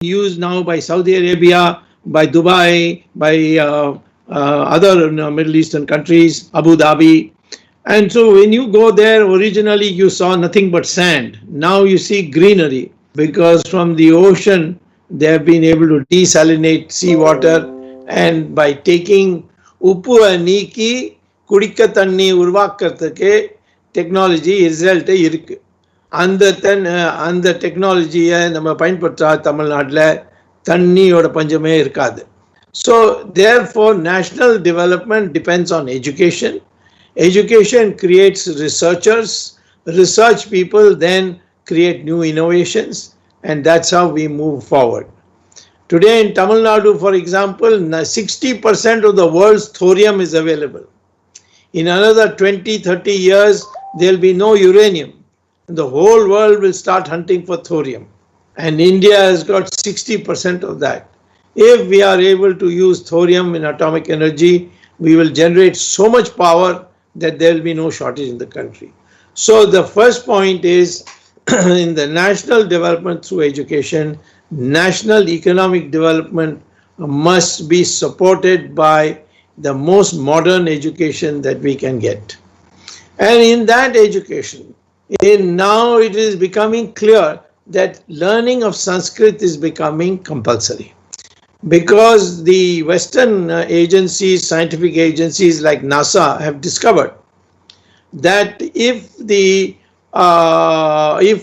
used now by Saudi Arabia, by Dubai, by other Middle Eastern countries, Abu Dhabi. And so when you go there, originally you saw nothing but sand. Now you see greenery, because from the ocean they have been able to desalinate seawater, and by taking உப்பு நீக்கி குடிக்க தண்ணி உருவாக்குறதுக்கு technology இஸ்ரேல்கிட்ட இருக்கு. அந்த டெக்னாலஜியை நம்ம பயன்படுத்தா தமிழ்நாட்டில் தண்ணியோட பஞ்சமே இருக்காது. So therefore national development depends on education. Education creates researchers, research people then create new innovations, and that's how we move forward. Today in Tamil Nadu, for example, 60% of the world's thorium is available. In another 20-30 years, there will be no uranium. The whole world will start hunting for thorium. And India has got 60% of that. If we are able to use thorium in atomic energy, we will generate so much power that there will be no shortage in the country. So the first point is in the national development through education, national economic development must be supported by the most modern education that we can get. And in that education, now it is becoming clear that learning of Sanskrit is becoming compulsory, because the Western agencies, scientific agencies like NASA have discovered that if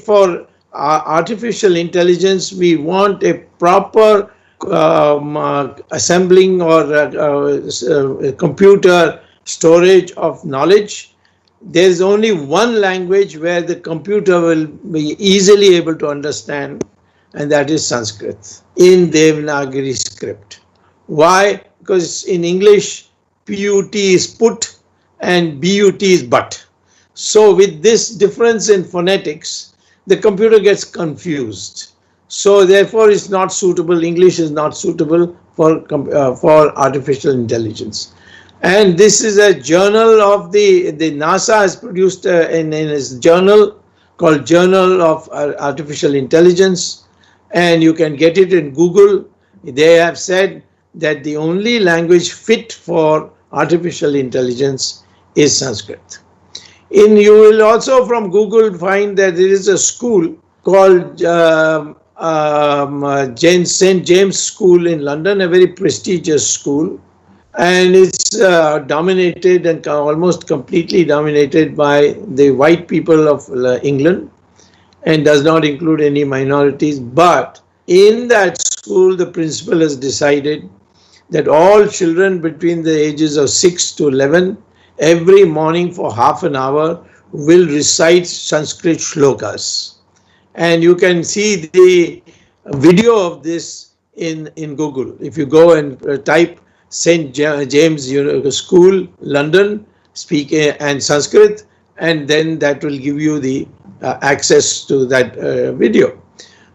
for artificial intelligence we want a proper assembling or computer storage of knowledge, there is only one language where the computer will be easily able to understand, and that is Sanskrit in Devanagari script. Why? Because in English, PUT is put and BUT is but. So with this difference in phonetics, the computer gets confused. So therefore it's not suitable. English is not suitable for artificial intelligence. And this is a journal of the NASA has produced in its journal called Journal of Artificial Intelligence, and you can get it in Google. They have said that the only language fit for artificial intelligence is Sanskrit. You will also from Google find that there is a school called St. James School in London, a very prestigious school, and it's dominated and almost completely dominated by the white people of England, and does not include any minorities. But in that school, the principal has decided that all children between the ages of 6 to 11, every morning for half an hour, will recite Sanskrit shlokas. And you can see the video of this in Google. If you go and type St. James School, London, speak and Sanskrit, and then that will give you the access to that video.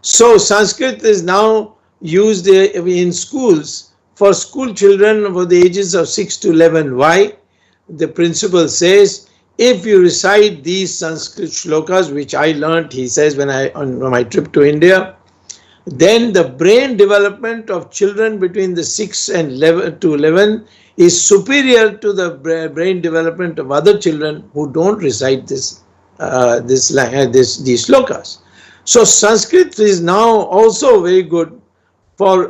So Sanskrit is now used in schools for school children for the ages of 6 to 11. Why? The principal says, if you recite these Sanskrit shlokas, which I learnt, he says, on my trip to India, then the brain development of children between the 6 and 11 is superior to the brain development of other children who don't recite these shlokas. So Sanskrit is now also very good for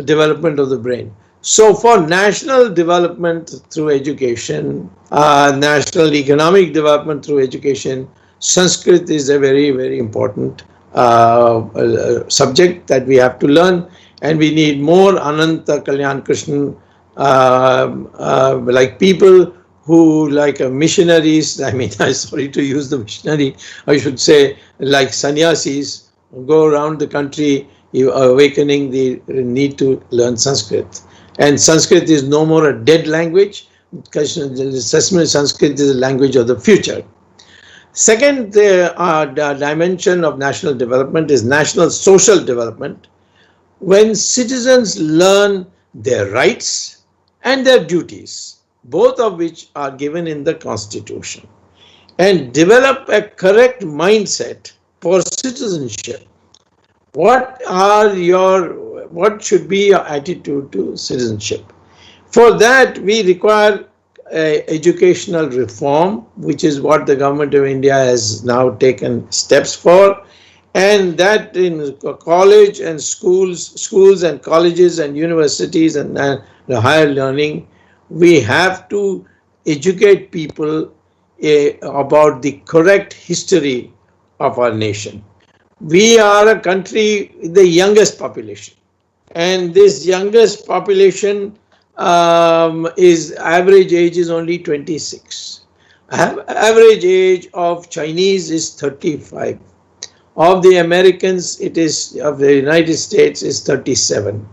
development of the brain. So for national development through education, national economic development through education, Sanskrit is a very, very important subject that we have to learn, and we need more Ananta Kalyan Krishnan like people who like missionaries. I mean, I'm sorry to use the missionary, I should say like sannyasis, go around the country awakening the need to learn Sanskrit. And Sanskrit is no more a dead language. Sanskrit is a language of the future. Second dimension of national development is national social development. When citizens learn their rights and their duties, both of which are given in the Constitution, and develop a correct mindset for citizenship, what should be your attitude to citizenship? For that, we require educational reform, which is what the government of India has now taken steps for, and that in college and schools and colleges and universities and the higher learning, we have to educate people about the correct history of our nation. We are a country with the youngest population, and this youngest population is average age is only 26. Average age of Chinese is 35. Of the Americans, it is of the United States is 37.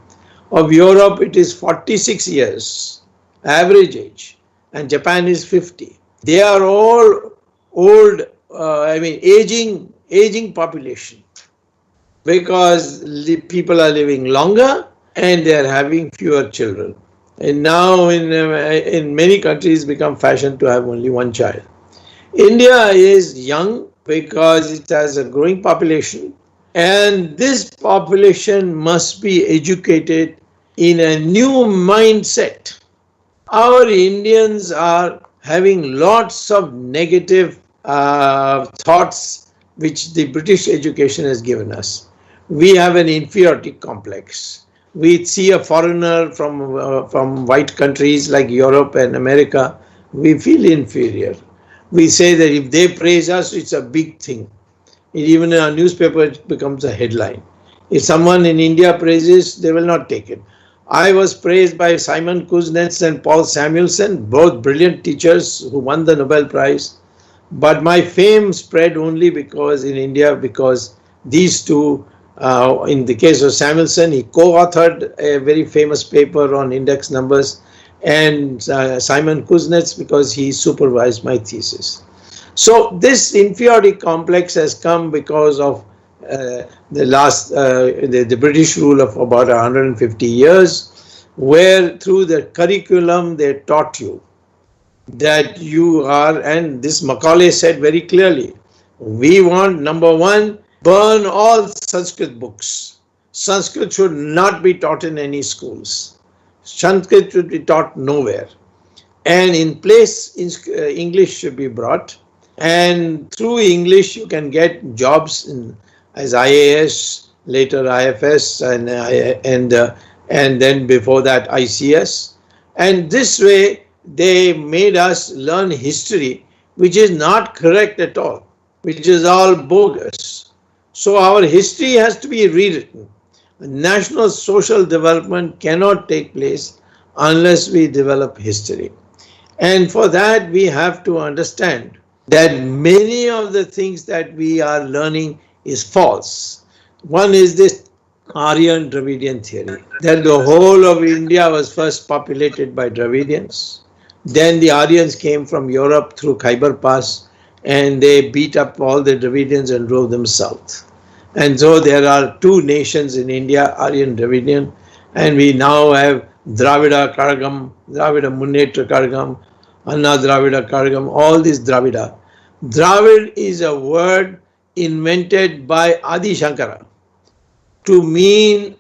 Of Europe, it is 46 years, average age, and Japan is 50. They are all old, aging population, because people are living longer and they are having fewer children. And now in many countries become fashion to have only one child. India is young because it has a growing population, and this population must be educated in a new mindset. Our Indians are having lots of negative thoughts which the British education has given us. We have an inferiority complex. We see a foreigner from white countries like Europe and America, we feel inferior. We say that if they praise us, it's a big thing. Even in our newspaper, it becomes a headline. If someone in India praises, they will not take it. I was praised by Simon Kuznets and Paul Samuelson, both brilliant teachers who won the Nobel Prize. But my fame spread only because these two, in the case of Samuelson, he co-authored a very famous paper on index numbers, and Simon Kuznets because he supervised my thesis. So this inferiority complex has come because of the British rule of about 150 years, where through the curriculum they taught you that you are, and this Macaulay said very clearly, we want, number one, burn all Sanskrit books. Sanskrit should not be taught in any schools. Sanskrit should be taught nowhere. And in place, English should be brought. And through English, you can get jobs as IAS, later IFS, and then before that ICS. And this way, they made us learn history, which is not correct at all, which is all bogus. So our history has to be rewritten. National social development cannot take place unless we develop history. And for that, we have to understand that many of the things that we are learning is false. One is this Aryan Dravidian theory, that the whole of India was first populated by Dravidians. Then the Aryans came from Europe through Khyber Pass, and they beat up all the Dravidians and drove them south. And so there are two nations in India, Aryan Dravidian, and we now have Dravida Karagam, Dravida Munnetra Karagam, Anna Dravida Karagam, all this Dravida. Dravid is a word invented by Adi Shankara to mean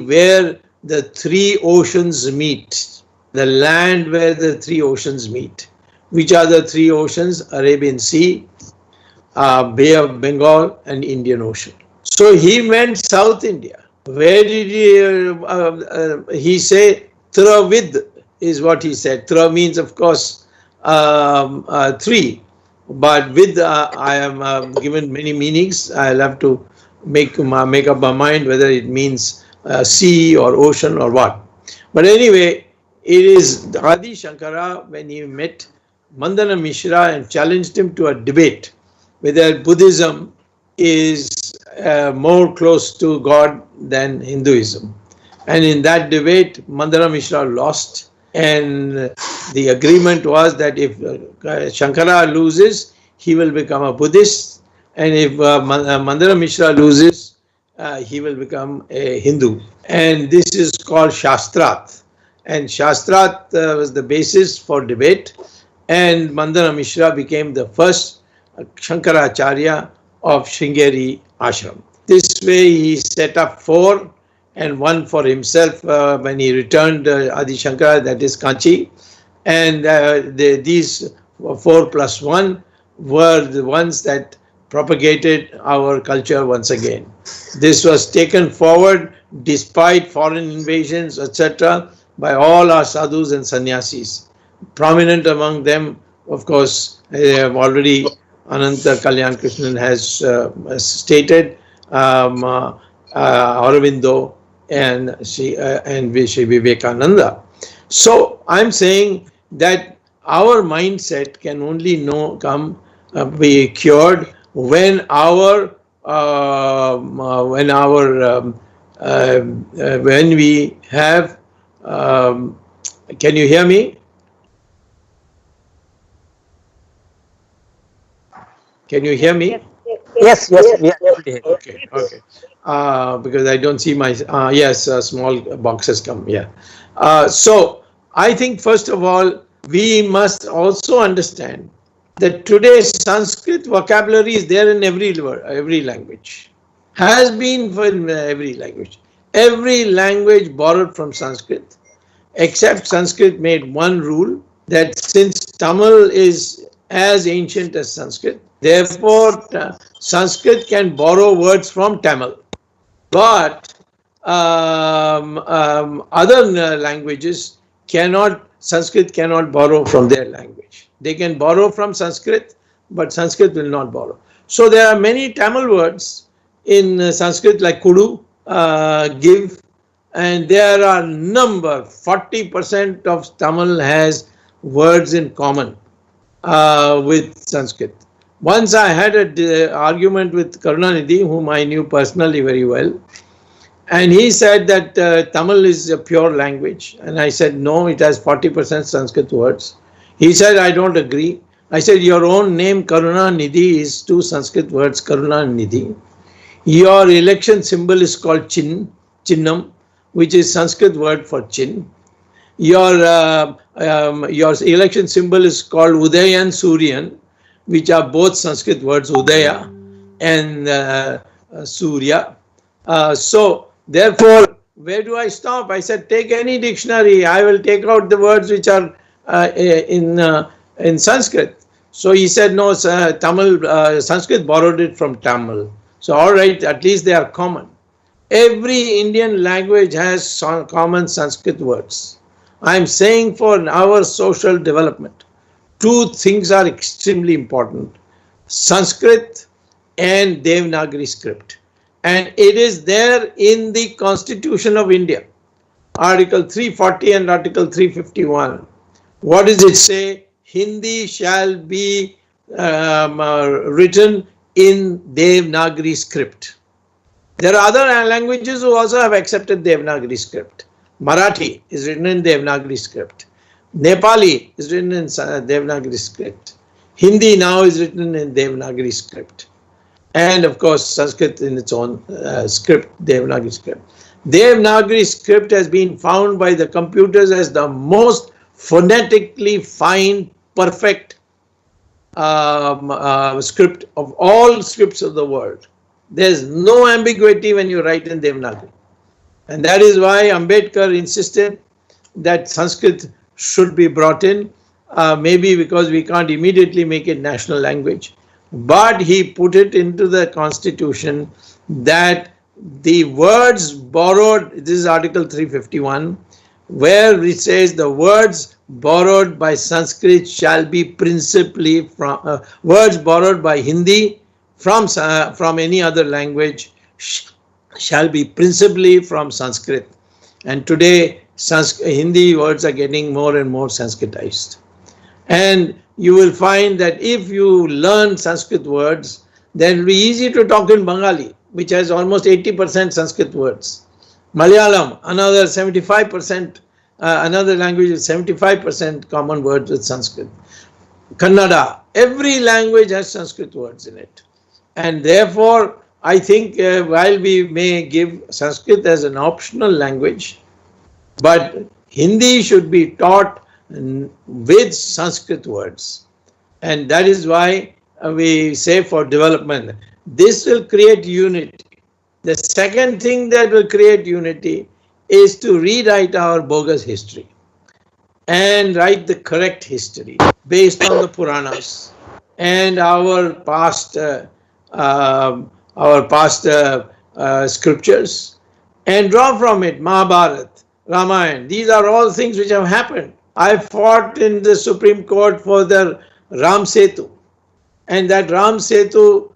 where the three oceans meet, the land where the three oceans meet. Which are the three oceans? Arabian Sea, Bay of Bengal, and Indian Ocean. So he meant South India. Where did he say? Travid is what he said. Tra means, of course, three. But with I am given many meanings. I'll have to make up my mind whether it means sea or ocean or what. But anyway, it is Adi Shankara when he met Mandana Mishra and challenged him to a debate whether Buddhism is more close to God than Hinduism. And in that debate, Mandana Mishra lost, and the agreement was that if Shankara loses, he will become a Buddhist, and if Mandana Mishra loses, he will become a Hindu. And this is called Shastrat. And Shastrat was the basis for debate, and Mandana Mishra became the first Shankaracharya of Sringeri Ashram. This way he set up 4 and 1 for himself when he returned Adi Shankara, that is Kanchi. And these 4 plus 1 were the ones that propagated our culture once again. This was taken forward despite foreign invasions, etc., by all our sadhus and sannyasis. Prominent among them, of course, already Ananta Kalyan Krishnan has stated, Aurobindo and Sri Vivekananda. So I'm saying that our mindset can only be cured when when we have. Can you hear me? Can you hear me? Yes. Okay. Because I don't see my yes, small boxes come. Yeah. So I think first of all we must also understand that today's Sanskrit vocabulary is there in every language. Has been for every language. Every language borrowed from Sanskrit, except Sanskrit made one rule, that since Tamil is as ancient as Sanskrit, therefore Sanskrit can borrow words from Tamil. But other languages Sanskrit cannot borrow from their language. They can borrow from Sanskrit, but Sanskrit will not borrow. So there are many Tamil words in Sanskrit like kudu, give, and there are 40% of Tamil has words in common with Sanskrit. Once I had an argument with Karunanidhi, whom I knew personally very well, and he said that Tamil is a pure language, and I said no, it has 40% Sanskrit words. He said I don't agree. I said your own name Karunanidhi is 2 Sanskrit words, Karunanidhi. Your election symbol is called Chinnam, which is Sanskrit word for chin. Your election symbol is called Udayan Suryan, which are both Sanskrit words, Udaya and Surya. So therefore, where do I stop? I said, take any dictionary. I will take out the words which are in Sanskrit. So he said, no, Tamil, Sanskrit borrowed it from Tamil. So all right, at least they are common. Every Indian language has common Sanskrit words. I am saying for our social development, 2 things are extremely important: Sanskrit and Devanagari script. And it is there in the Constitution of India, Article 340 and Article 351. What does it say? Hindi shall be written in Devanagari script. There are other languages who also have accepted Devanagari script. Marathi is written in Devanagari script. Nepali is written in Devanagari script. Hindi now is written in Devanagari script. And of course, Sanskrit in its own script, Devanagari script. Devanagari script has been found by the computers as the most phonetically fine, perfect script of all scripts of the world. There's no ambiguity when you write in Devanagari. And that is why Ambedkar insisted that Sanskrit should be brought in, maybe because we can't immediately make it national language. But he put it into the Constitution that the words borrowed, this is Article 351, where it says the words borrowed by Sanskrit shall be principally from words borrowed by Hindi from any other language shall be principally from Sanskrit. And today Hindi words are getting more and more Sanskritized. And you will find that if you learn Sanskrit words, then it will be easy to talk in Bengali, which has almost 80% Sanskrit words. Malayalam, another 75%, another language with 75% common words with Sanskrit. Kannada, every language has Sanskrit words in it. And therefore, I think while we may give Sanskrit as an optional language, but Hindi should be taught with Sanskrit words. And that is why we say for development, this will create unity. The second thing that will create unity is to rewrite our bogus history and write the correct history based on the Puranas and our past scriptures, and draw from it Mahabharata, Ramayana. These are all things which have happened. I fought in the Supreme Court for the Ram Setu, and that Ram Setu,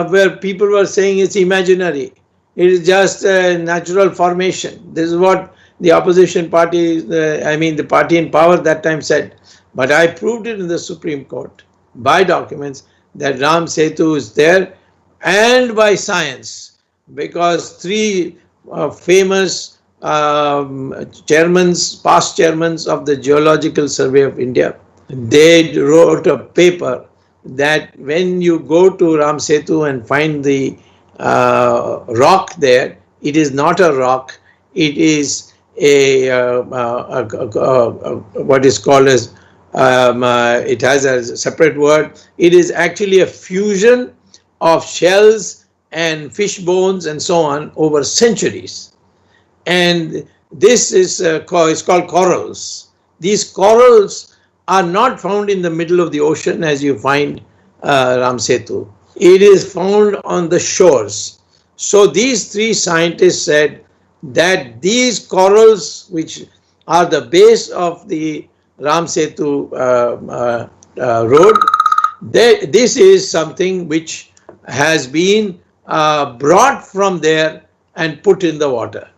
where people were saying it's imaginary, it is just a natural formation. This is what the opposition party, the party in power that time said. But I proved it in the Supreme Court by documents that Ram Setu is there, and by science, because three famous past chairmen of the Geological Survey of India, they wrote a paper that when you go to Ram Setu and find the rock there, it is not a rock, it is what is called as, it has a separate word, it is actually a fusion of shells and fish bones and so on over centuries. And this is called corals. These corals are not found in the middle of the ocean as you find Ram Setu. It is found on the shores. So these three scientists said that these corals, which are the base of the Ram Setu road, this is something which has been brought from there and put in the water.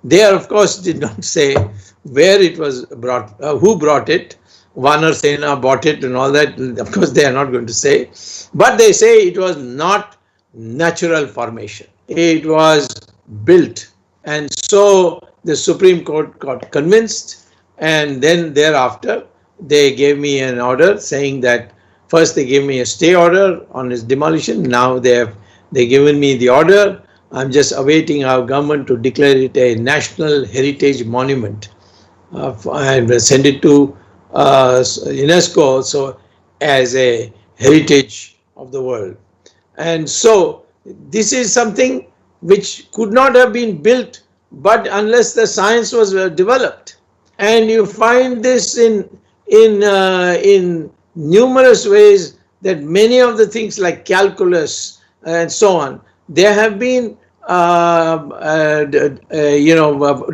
They, of course, did not say where it was brought, who brought it. Vanar Sena bought it and all that. Of course, they are not going to say. But they say it was not natural formation. It was built. And so the Supreme Court got convinced. And then thereafter, they gave me an order saying that first they gave me a stay order on its demolition. Now they given me the order. I'm just awaiting our government to declare it a national heritage monument and send it to UNESCO also as a heritage of the world. And so this is something which could not have been built but unless the science was developed. And you find this in numerous ways, that many of the things like calculus and so on, they have been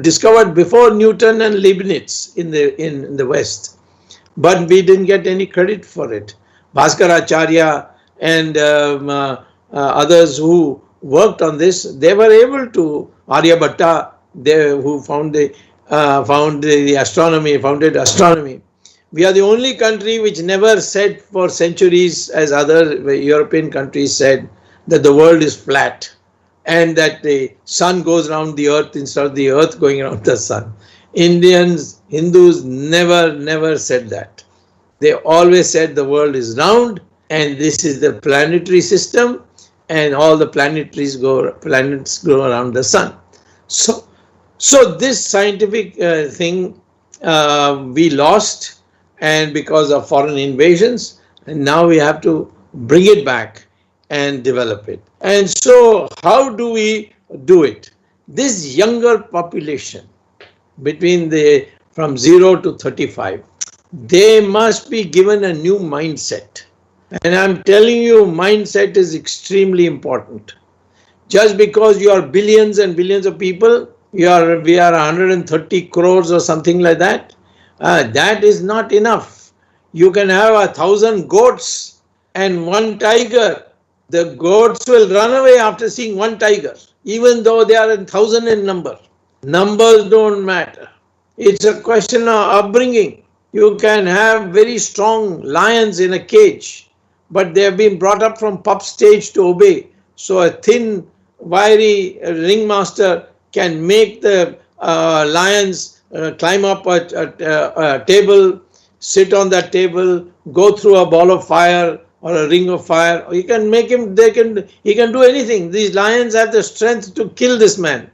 discovered before Newton and Leibniz in the West, but we didn't get any credit for it. Bhaskaracharya and others who worked on this, they were able to. Aryabhatta, who founded astronomy. We are the only country which never said for centuries, as other European countries said, that the world is flat and that the sun goes around the earth instead of the earth going around the sun. Hindus never said that. They always said the world is round and this is the planetary system and all the planets go around the sun. So this scientific thing we lost, and because of foreign invasions, and now we have to bring it back and develop it. And so how do we do it? This younger population from 0 to 35, they must be given a new mindset. And I'm telling you, mindset is extremely important. Just because you are billions and billions of people, we are 130 crores or something like that, that is not enough. You can have 1,000 goats and one tiger. The goats will run away after seeing one tiger, even though they are 1,000 in number. Numbers don't matter. It's a question of upbringing. You can have very strong lions in a cage, but they have been brought up from pup stage to obey. So a thin, wiry ringmaster can make the lions climb up a table, sit on that table, go through a ball of fire or a ring of fire. You can make him, he can do anything. These lions have the strength to kill this man,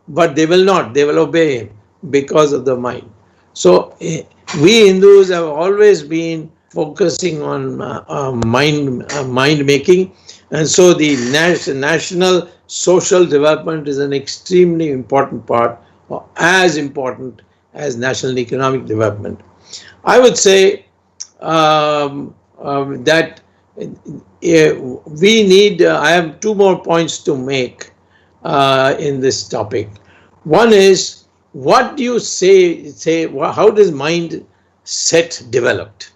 but they will not. They will obey him because of the mind. So we Hindus have always been focusing on mind making. And so the national social development is an extremely important part, or as important as national economic development. I would say that we need, I have two more points to make in this topic. One is, what do you say, how does mindset developed?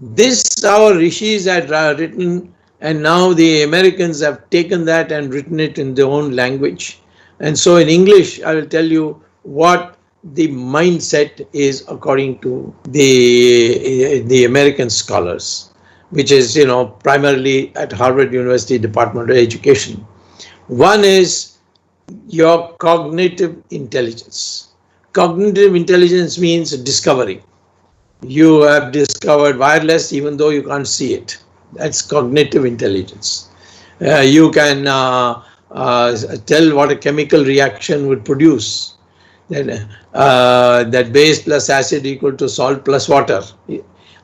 This our rishis had written, and now the Americans have taken that and written it in their own language. And so in English, I will tell you what the mindset is according to the American scholars, which is, primarily at Harvard University Department of Education. One is your cognitive intelligence. Cognitive intelligence means discovery. You have discovered wireless even though you can't see it. That's cognitive intelligence. You can tell what a chemical reaction would produce. That base plus acid equal to salt plus water.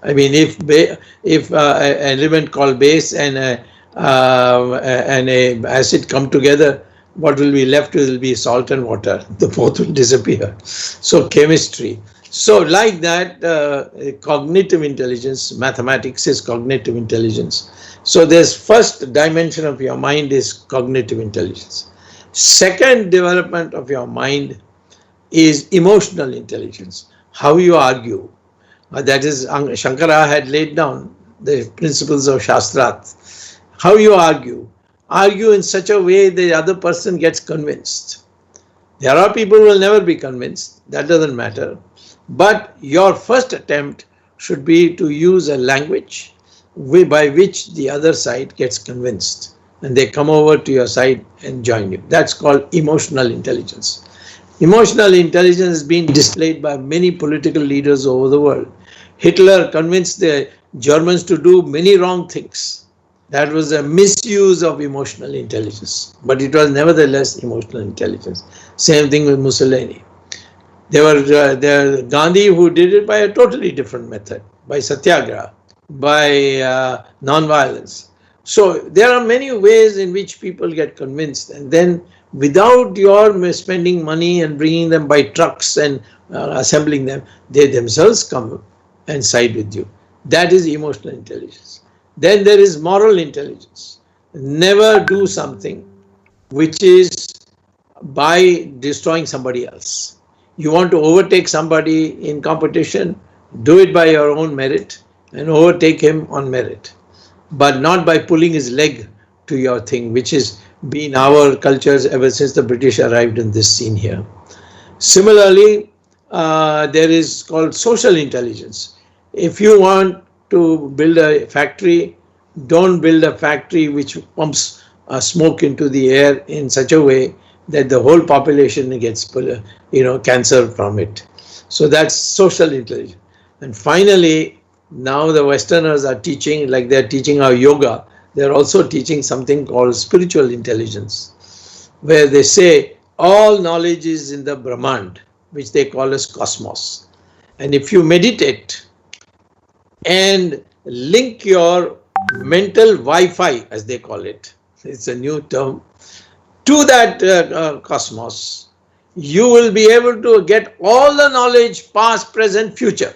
I mean, if an element called base and a acid come together, what will be left will be salt and water. The both will disappear. So chemistry. So like that, cognitive intelligence, mathematics is cognitive intelligence. So this first dimension of your mind is cognitive intelligence. Second development of your mind is emotional intelligence. How you argue. That is, Shankara had laid down the principles of Shastrat. How you argue. Argue in such a way the other person gets convinced. There are people who will never be convinced. That doesn't matter. But your first attempt should be to use a language by which the other side gets convinced and they come over to your side and join you. That's called emotional intelligence. Emotional intelligence has been displayed by many political leaders over the world. Hitler convinced the Germans to do many wrong things. That was a misuse of emotional intelligence, but it was nevertheless emotional intelligence. Same thing with Mussolini. There were Gandhi who did it by a totally different method, by satyagraha, by non-violence. So there are many ways in which people get convinced, and then without your spending money and bringing them by trucks and assembling them, they themselves come and side with you. That is emotional intelligence. Then there is moral intelligence. Never do something which is by destroying somebody else. You want to overtake somebody in competition, do it by your own merit and overtake him on merit, but not by pulling his leg to your thing, which has been our cultures ever since the British arrived in this scene here. Similarly, there is called social intelligence. If you want to build a factory, don't build a factory which pumps smoke into the air in such a way that the whole population gets, cancer from it. So that's social intelligence. And finally, now the Westerners are teaching, like they're teaching our yoga, they're also teaching something called spiritual intelligence, where they say all knowledge is in the Brahmand, which they call as cosmos. And if you meditate and link your mental Wi-Fi, as they call it, it's a new term, to that cosmos, you will be able to get all the knowledge, past, present, future.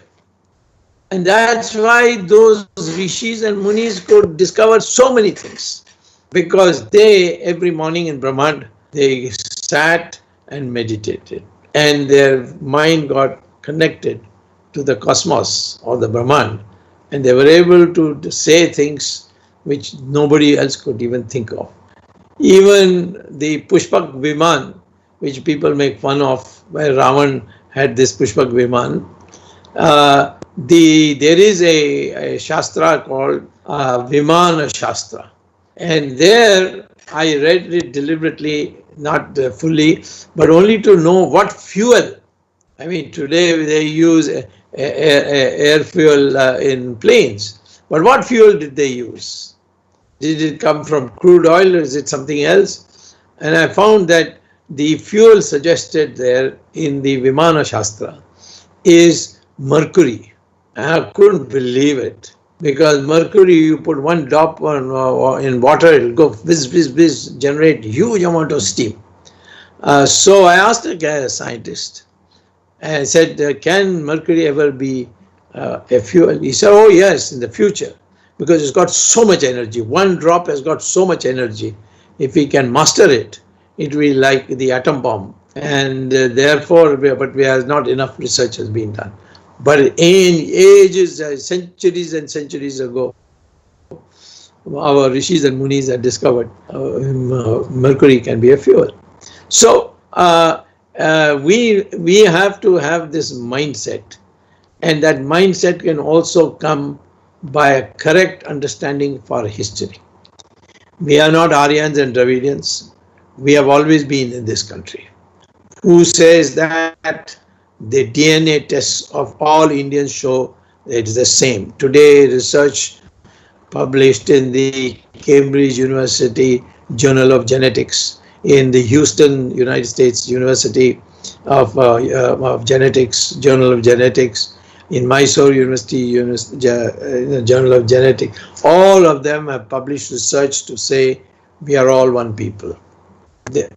And that's why those rishis and munis could discover so many things, because they, every morning in Brahmand, they sat and meditated, and their mind got connected to the cosmos or the Brahmand, and they were able to say things which nobody else could even think of. Even the Pushpak Viman, which people make fun of, where Ravan had this Pushpak Viman, there is a Shastra called Vimana Shastra. And there I read it deliberately, not fully, but only to know what fuel. I mean, today they use air fuel in planes, but what fuel did they use? Did it come from crude oil or is it something else? And I found that the fuel suggested there in the Vimana Shastra is mercury. I couldn't believe it. Because mercury, you put one drop in water, it will go whiz, whiz, whiz, generate huge amount of steam. So I asked a scientist, and I said, can mercury ever be a fuel? He said, oh yes, in the future, because it's got so much energy. One drop has got so much energy. If we can master it, it will be like the atom bomb. And therefore, but we have not enough research has been done. But in ages, centuries and centuries ago, our rishis and munis had discovered mercury can be a fuel. So we have to have this mindset, and that mindset can also come by a correct understanding for history. We are not Aryans and Dravidians. We have always been in this country. Who says that? The DNA tests of all Indians show it is the same. Today, research published in the Cambridge University Journal of Genetics, in the Houston, United States University of Genetics, Journal of Genetics, in Mysore University Journal of Genetics, all of them have published research to say we are all one people. They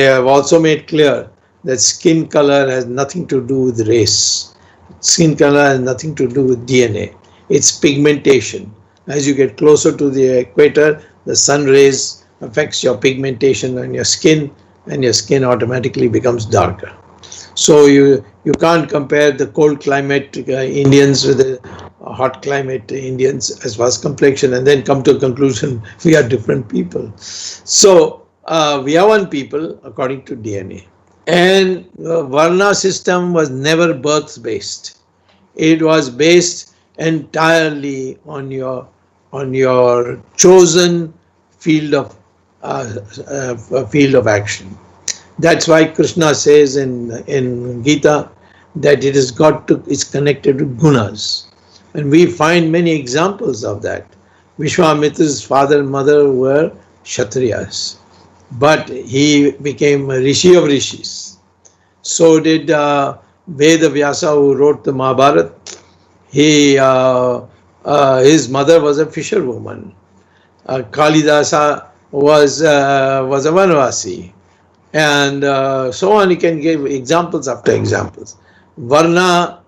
have also made clear that skin color has nothing to do with race. Skin color has nothing to do with DNA. It's pigmentation. As you get closer to the equator, the sun rays affects your pigmentation on your skin, and your skin automatically becomes darker. So you can't compare the cold climate Indians with the hot climate Indians as far as complexion, and then come to a conclusion we are different people. So we are one people according to DNA. And Varna system was never birth based. It was based entirely on your chosen field of action. That's why Krishna says in Gita that it's connected to gunas, and we find many examples of that. Vishwamitra's father and mother were Kshatriyas, but he became a rishi of rishis. So did Veda Vyasa, who wrote the Mahabharata. His mother was a fisherwoman. Kalidasa was a Vanvasi, and so on. You can give examples after examples. Varna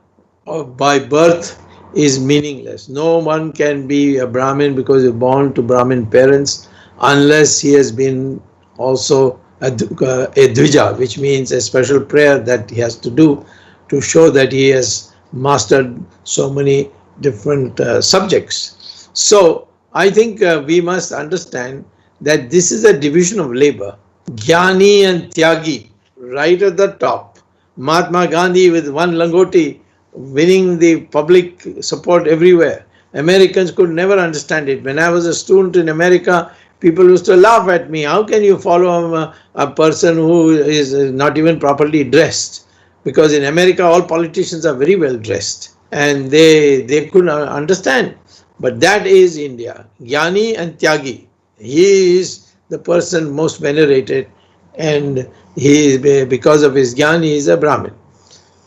by birth is meaningless. No one can be a Brahmin because he's born to Brahmin parents unless he has been also a Dvija, which means a special prayer that he has to do to show that he has mastered so many different subjects. So I think we must understand that this is a division of labor. Jnani and Tyagi, right at the top. Mahatma Gandhi with one langoti winning the public support everywhere. Americans could never understand it. When I was a student in America, people used to laugh at me. How can you follow a person who is not even properly dressed? Because in America, all politicians are very well dressed, and they couldn't understand. But that is India. Jnani and Tyagi. He is the person most venerated, and because of his jnani, he is a Brahmin,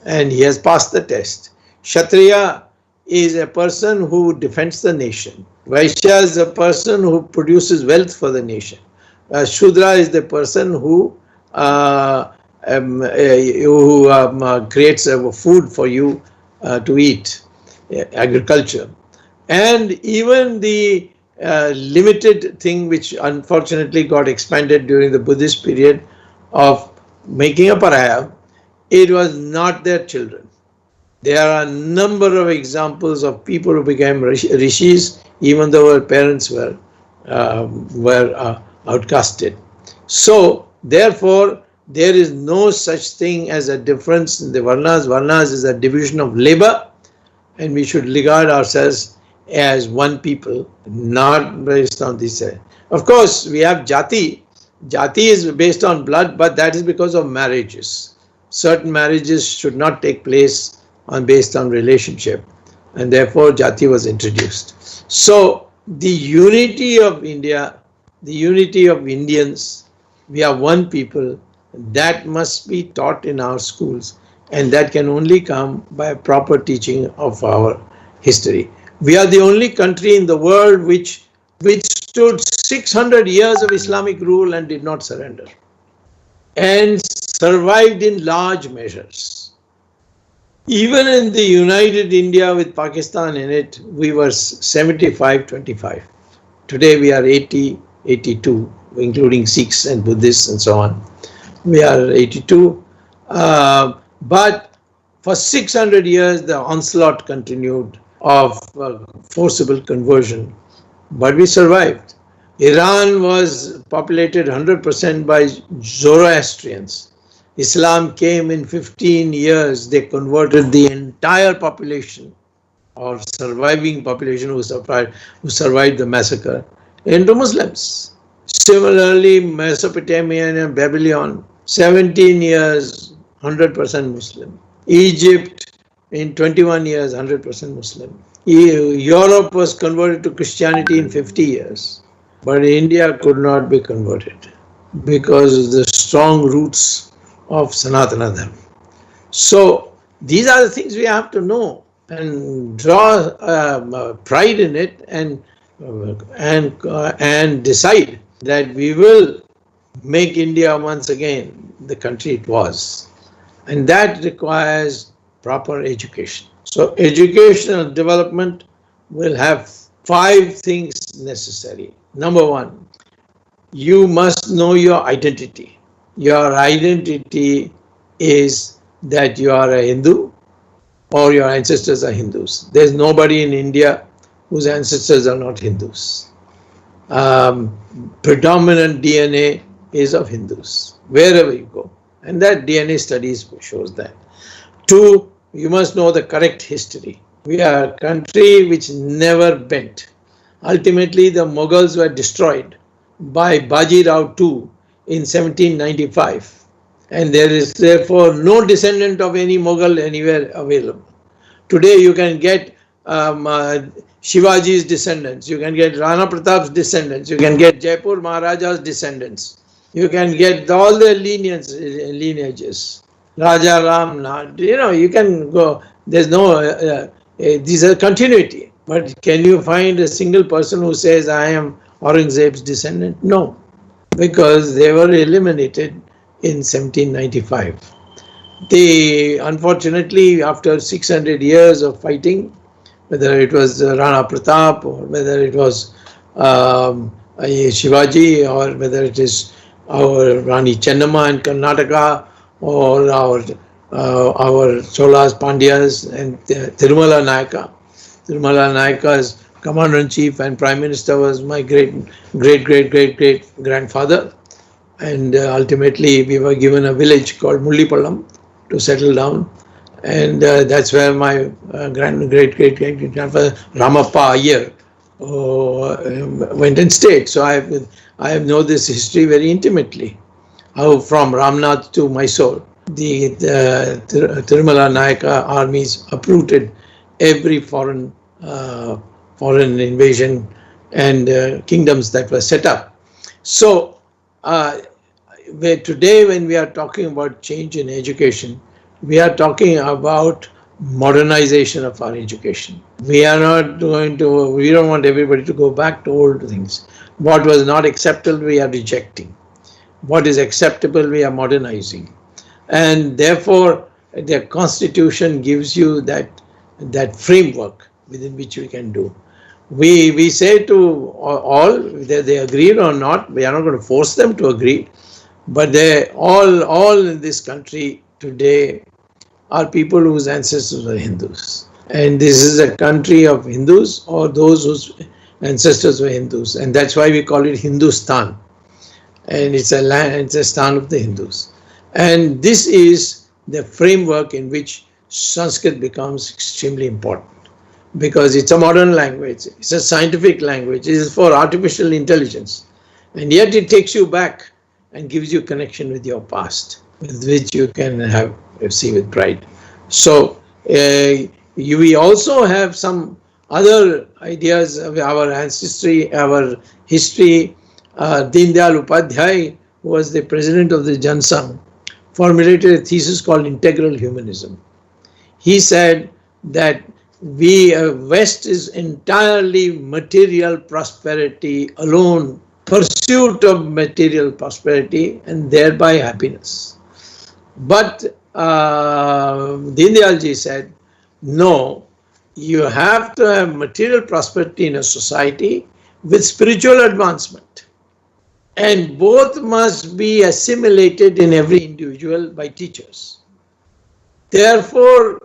and he has passed the test. Kshatriya is a person who defends the nation. Vaishya is a person who produces wealth for the nation. Shudra is the person who creates food for you to eat, agriculture. And even the limited thing which unfortunately got expanded during the Buddhist period of making a pariah, it was not their children. There are a number of examples of people who became rishis even though their parents were outcasted. So therefore there is no such thing as a difference in the Varnas. Varnas is a division of labor, and we should regard ourselves as one people, not based on this. Of course, we have Jati. Jati is based on blood, but that is because of marriages. Certain marriages should not take place based on relationship, and therefore Jati was introduced. So the unity of India, the unity of Indians, we are one people, that must be taught in our schools, and that can only come by a proper teaching of our history. We are the only country in the world which withstood 600 years of Islamic rule and did not surrender, and survived in large measures. Even in the United India with Pakistan in it, we were 75-25. Today we are 80-82, including Sikhs and Buddhists and so on. We are 82. But for 600 years, the onslaught continued of forcible conversion. But we survived. Iran was populated 100% by Zoroastrians. Islam came in 15 years. They converted the entire population, or surviving population who survived the massacre, into Muslims. Similarly, Mesopotamia and Babylon, 17 years, 100% Muslim. Egypt, in 21 years, 100% Muslim. Europe was converted to Christianity in 50 years. But India could not be converted because of the strong roots of Sanatana Dharma. So these are the things we have to know and draw pride in it, and decide that we will make India once again the country it was. And that requires proper education. So educational development will have 5 things necessary. Number 1, you must know your identity. Your identity is that you are a Hindu or your ancestors are Hindus. There's nobody in India whose ancestors are not Hindus. Predominant DNA is of Hindus, wherever you go. And that DNA studies shows that. 2, you must know the correct history. We are a country which never bent. Ultimately, the Mughals were destroyed by Baji Rao II in 1795. And there is therefore no descendant of any Mughal anywhere available. Today you can get Shivaji's descendants, you can get Rana Pratap's descendants, you can get Jaipur Maharaja's descendants, you can get all their lineages. Raja Ram, you can go, there's no, these are continuity. But can you find a single person who says, I am Aurangzeb's descendant? No, because they were eliminated in 1795. Unfortunately, after 600 years of fighting, whether it was Rana Pratap or whether it was Shivaji or whether it is our Rani Chennamma in Karnataka or our Cholas, Pandyas and Tirumala Nayaka. Tirumala Nayaka's Commander-in-Chief and Prime Minister was my great-great-great-great-grandfather. And ultimately we were given a village called Mullipallam to settle down. And that's where my great-great-great-grandfather Ramappa Iyer went and stayed. So I know this history very intimately. How from Ramnath to Mysore, the Tirumala Nayaka armies uprooted every foreign invasion and kingdoms that were set up. So today when we are talking about change in education, we are talking about modernization of our education. We don't want everybody to go back to old things. What was not acceptable, we are rejecting. What is acceptable, we are modernizing. And therefore, the Constitution gives you that framework within which we can do. We say to all, whether they agree or not, we are not going to force them to agree, but they all in this country today are people whose ancestors were Hindus. And this is a country of Hindus or those whose ancestors were Hindus. And that's why we call it Hindustan. And it's a stan of the Hindus. And this is the framework in which Sanskrit becomes extremely important. Because it's a modern language, it's a scientific language, it is for artificial intelligence. And yet it takes you back and gives you connection with your past, with which you can see with pride. So we also have some other ideas of our ancestry, our history. Deen Dayal Upadhyay, who was the president of the Jansangh, formulated a thesis called integral humanism. He said that West is entirely material prosperity alone, pursuit of material prosperity and thereby happiness. But Dindayalji said, no, you have to have material prosperity in a society with spiritual advancement. And both must be assimilated in every individual by teachers. Therefore,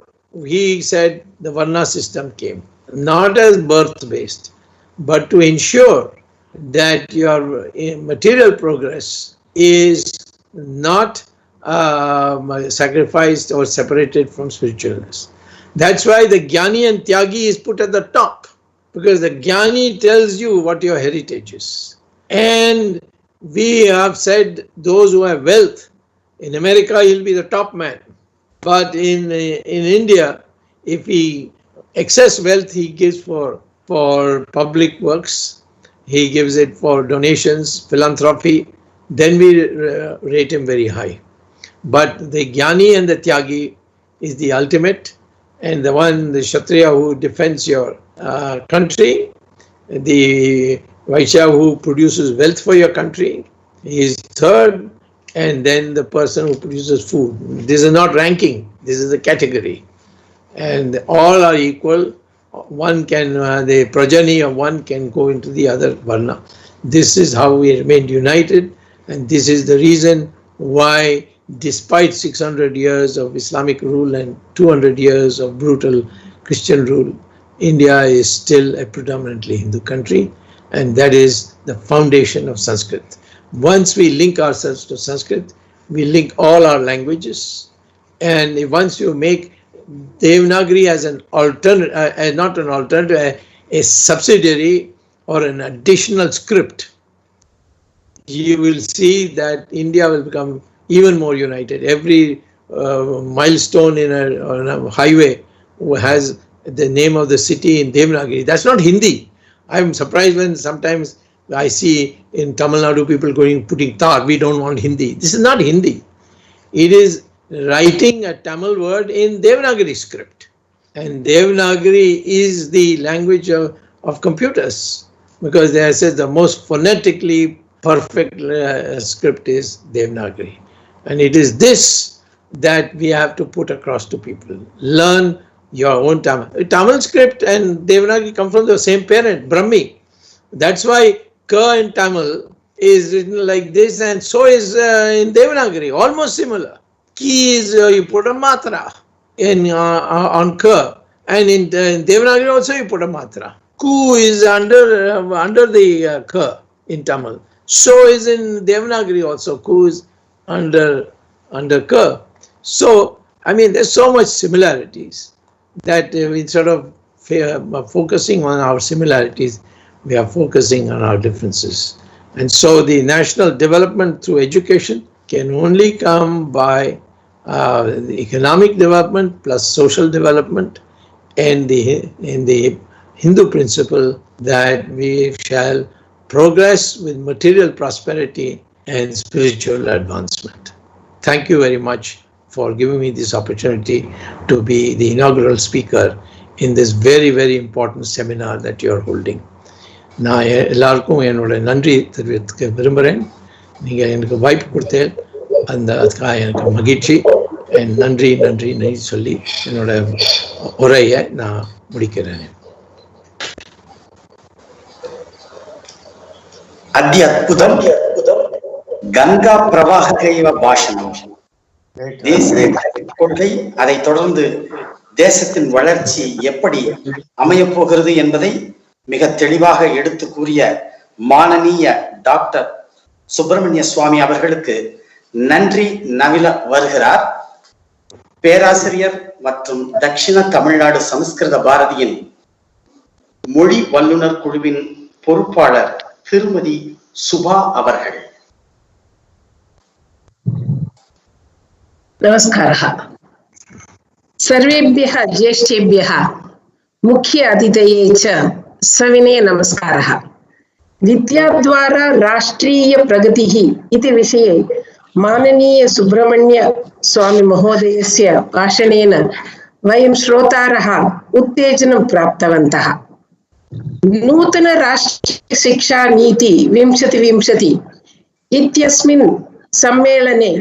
he said the Varna system came, not as birth-based, but to ensure that your material progress is not sacrificed or separated from spiritualness. That's why the Jnani and Tyagi is put at the top, because the Jnani tells you what your heritage is. And we have said those who have wealth, in America he'll be the top man. But in India, if he excess wealth he gives for public works, he gives it for donations, philanthropy, then we rate him very high. But the Jnani and the Tyagi is the ultimate, and the one, the Kshatriya who defends your country, the Vaishya who produces wealth for your country, is third, and then the person who produces food. This is not ranking, this is a category. And all are equal. One can, the progeny of one can go into the other Varna. This is how we remained united, and this is the reason why, despite 600 years of Islamic rule and 200 years of brutal Christian rule, India is still a predominantly Hindu country, and that is the foundation of Sanskrit. Once we link ourselves to Sanskrit, we link all our languages, and once you make Devanagari as an alternate, not an alternative, a subsidiary or an additional script, you will see that India will become even more united. Every milestone on a highway has the name of the city in Devanagari. That's not Hindi. I'm surprised when sometimes I see in Tamil Nadu people putting tar. We don't want Hindi. This is not Hindi. It is writing a Tamil word in Devanagari script. And Devanagari is the language of computers, because they said the most phonetically perfect script is Devanagari. And it is this that we have to put across to people. Learn your own Tamil. Tamil script and Devanagari come from the same parent, Brahmi. That's why Ka in Tamil is written like this, and so is in Devanagari, almost similar. Ki is you put a matra on Ka, and in Devanagari also you put a matra. Ku is under the Ka in Tamil. So is in Devanagari also. Ku is under Ka. So, I mean, there's so much similarities that instead of focusing on our similarities, we are focusing on our differences. And so the national development through education can only come by the economic development plus social development, and in the Hindu principle that we shall progress with material prosperity and spiritual advancement. Thank you very much for giving me this opportunity to be the inaugural speaker in this very, very important seminar that you are holding. நான் எல்லாருக்கும் என்னோட நன்றி தெரிவிக்க விரும்புகிறேன். நீங்கள் எனக்கு வாய்ப்பு கொடுத்தேன், அதுக்காக எனக்கு மகிழ்ச்சி. நன்றி சொல்லி என்னோட உரையை நான் முடிக்கிறேன். அத்புதம் கங்கா பிரவாகேவ பாஷணம். தேசிய கொள்கை, அதை தொடர்ந்து தேசத்தின் வளர்ச்சி எப்படி அமையப் போகிறது என்பதை மிக தெளிவாக எடுத்து கூறிய மானனீய டாக்டர் சுப்பிரமணிய சுவாமி அவர்களுக்கு நன்றி நவில வருகிறார் பேராசிரியர் மற்றும் தட்சிண தமிழ்நாடு சமஸ்கிருத பாரதியின் மொழி வல்லுநர் குழுவின் பொறுப்பாளர் திருமதி சுபா அவர்கள். நமஸ்காரः. सर्वेभ्यः ज्येष्ठेभ्यः मुख्य अतिथये च सविनय नमस्कारः. विद्याद्वारा राष्ट्रीय प्रगतिः इति विषये माननीय सुब्रह्मण्य स्वामी महोदयस्य भाषणेन वयं श्रोतारः उत्तेजनं प्राप्तवन्तः। नूतन राष्ट्रीय शिक्षा नीति 2020 इत्यस्मिन् सम्मेलने